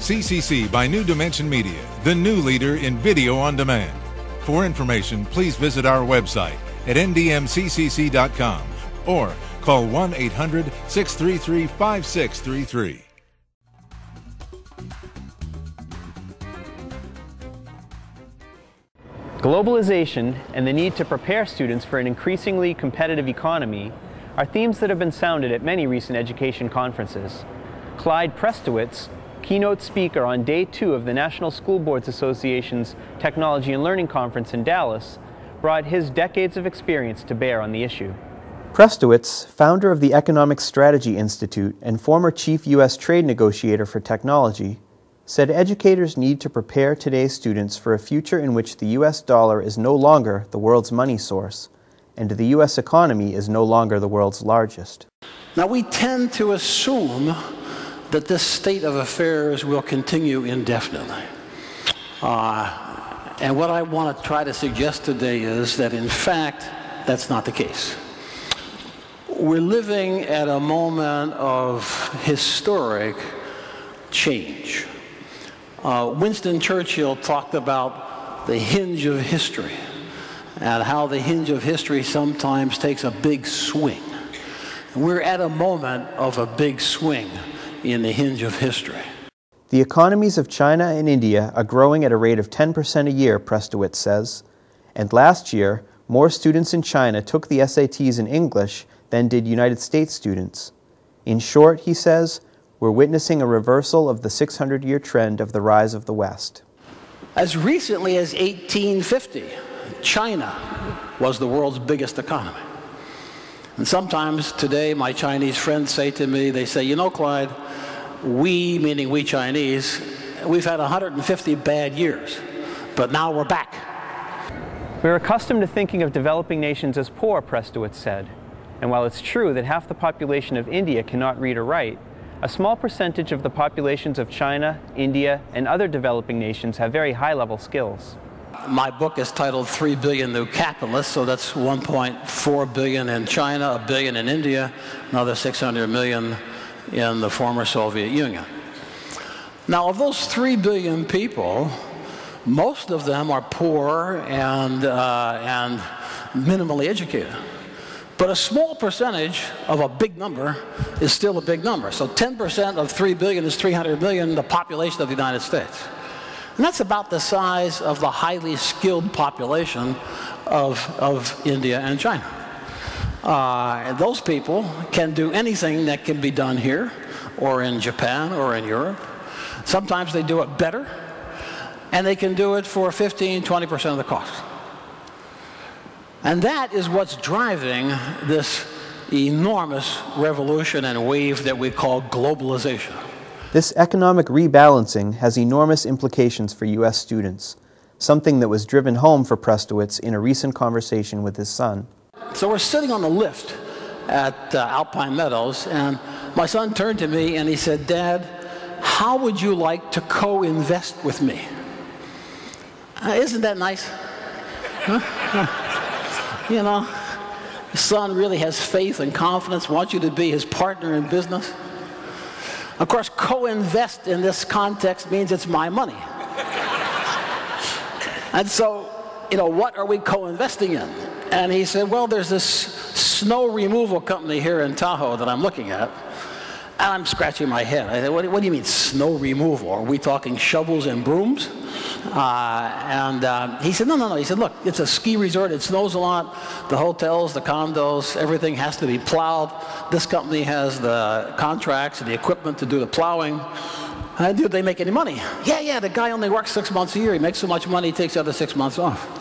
CCC by New Dimension Media, the new leader in video on demand. For information, please visit our website at ndmccc.com or call 1-800-633-5633. Globalization and the need to prepare students for an increasingly competitive economy are themes that have been sounded at many recent education conferences. Clyde Prestowitz, keynote speaker on Day 2 of the National School Boards Association's Technology and Learning Conference in Dallas, brought his decades of experience to bear on the issue. Prestowitz, founder of the Economic Strategy Institute and former chief U.S. trade negotiator for technology, said educators need to prepare today's students for a future in which the U.S. dollar is no longer the world's money source, and the U.S. economy is no longer the world's largest. Now, we tend to assume that this state of affairs will continue indefinitely. And what I want to try to suggest today is that, in fact, that's not the case. We're living at a moment of historic change. Winston Churchill talked about the hinge of history and how the hinge of history sometimes takes a big swing. We're at a moment of a big swing in the hinge of history. The economies of China and India are growing at a rate of 10% a year, Prestowitz says, and last year, more students in China took the SATs in English than did United States students. In short, he says, we're witnessing a reversal of the 600-year trend of the rise of the West. As recently as 1850, China was the world's biggest economy. And sometimes today, my Chinese friends say to me, they say, you know, Clyde, we, meaning we Chinese, we've had 150 bad years, but now we're back. We're accustomed to thinking of developing nations as poor, Prestowitz said. And while it's true that half the population of India cannot read or write, a small percentage of the populations of China, India, and other developing nations have very high-level skills. My book is titled 3 Billion New Capitalists, so that's 1.4 billion in China, 1 billion in India, another 600 million in the former Soviet Union. Now, of those 3 billion people, most of them are poor and minimally educated. But a small percentage of a big number is still a big number. So 10% of 3 billion is 300 million, the population of the United States. And that's about the size of the highly skilled population of India and China. And those people can do anything that can be done here, or in Japan, or in Europe. Sometimes they do it better, and they can do it for 15–20% of the cost. And that is what's driving this enormous revolution and wave that we call globalization. This economic rebalancing has enormous implications for U.S. students, something that was driven home for Prestowitz in a recent conversation with his son. So we're sitting on the lift at Alpine Meadows, and my son turned to me and he said, Dad, how would you like to co-invest with me? Isn't that nice? Huh? You know, his son really has faith and confidence, wants you to be his partner in business. Of course, co-invest in this context means it's my money. And so, you know, what are we co-investing in? And he said, well, there's this snow removal company here in Tahoe that I'm looking at. And I'm scratching my head. I said, what do you mean snow removal? Are we talking shovels and brooms? He said, no. He said, look, it's a ski resort. It snows a lot. The hotels, the condos, everything has to be plowed. This company has the contracts and the equipment to do the plowing. Do they make any money? Yeah, the guy only works 6 months a year. He makes so much money, he takes the other 6 months off.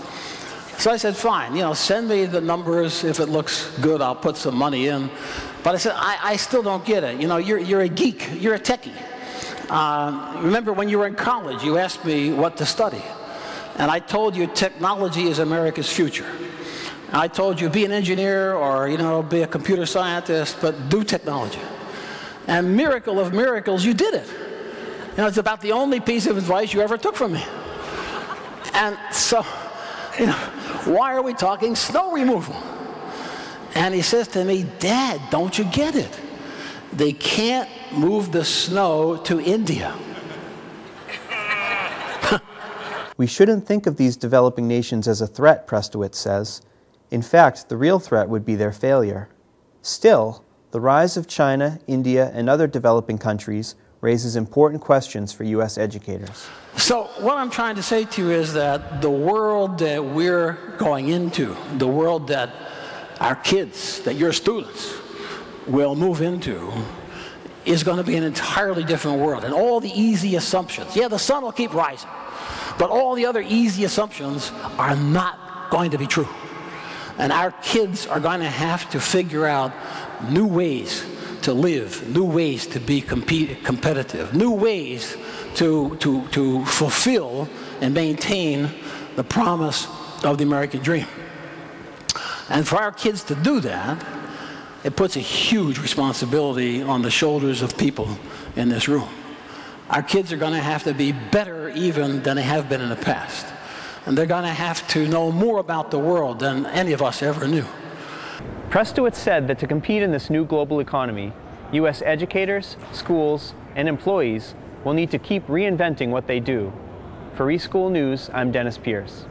So I said, fine, you know, send me the numbers. If it looks good, I'll put some money in. But I said, I still don't get it. You know, you're a geek. You're a techie. Remember when you were in college, you asked me what to study. And I told you technology is America's future. And I told you be an engineer or, you know, be a computer scientist, but do technology. And miracle of miracles, you did it. You know, it's about the only piece of advice you ever took from me. And so, you know, why are we talking snow removal? And he says to me, Dad, don't you get it? They can't move the snow to India. We shouldn't think of these developing nations as a threat, Prestowitz says. In fact, the real threat would be their failure. Still, the rise of China, India, and other developing countries raises important questions for U.S. educators. So what I'm trying to say to you is that the world that we're going into, the world that our kids, that your students will move into, is going to be an entirely different world. And all the easy assumptions, yeah, the sun will keep rising, but all the other easy assumptions are not going to be true. And our kids are going to have to figure out new ways to live, new ways to be competitive, new ways to fulfill and maintain the promise of the American dream. And for our kids to do that, it puts a huge responsibility on the shoulders of people in this room. Our kids are going to have to be better even than they have been in the past. And they're going to have to know more about the world than any of us ever knew. Prestowitz said that to compete in this new global economy, U.S. educators, schools, and employees will need to keep reinventing what they do. For eSchool News, I'm Dennis Pierce.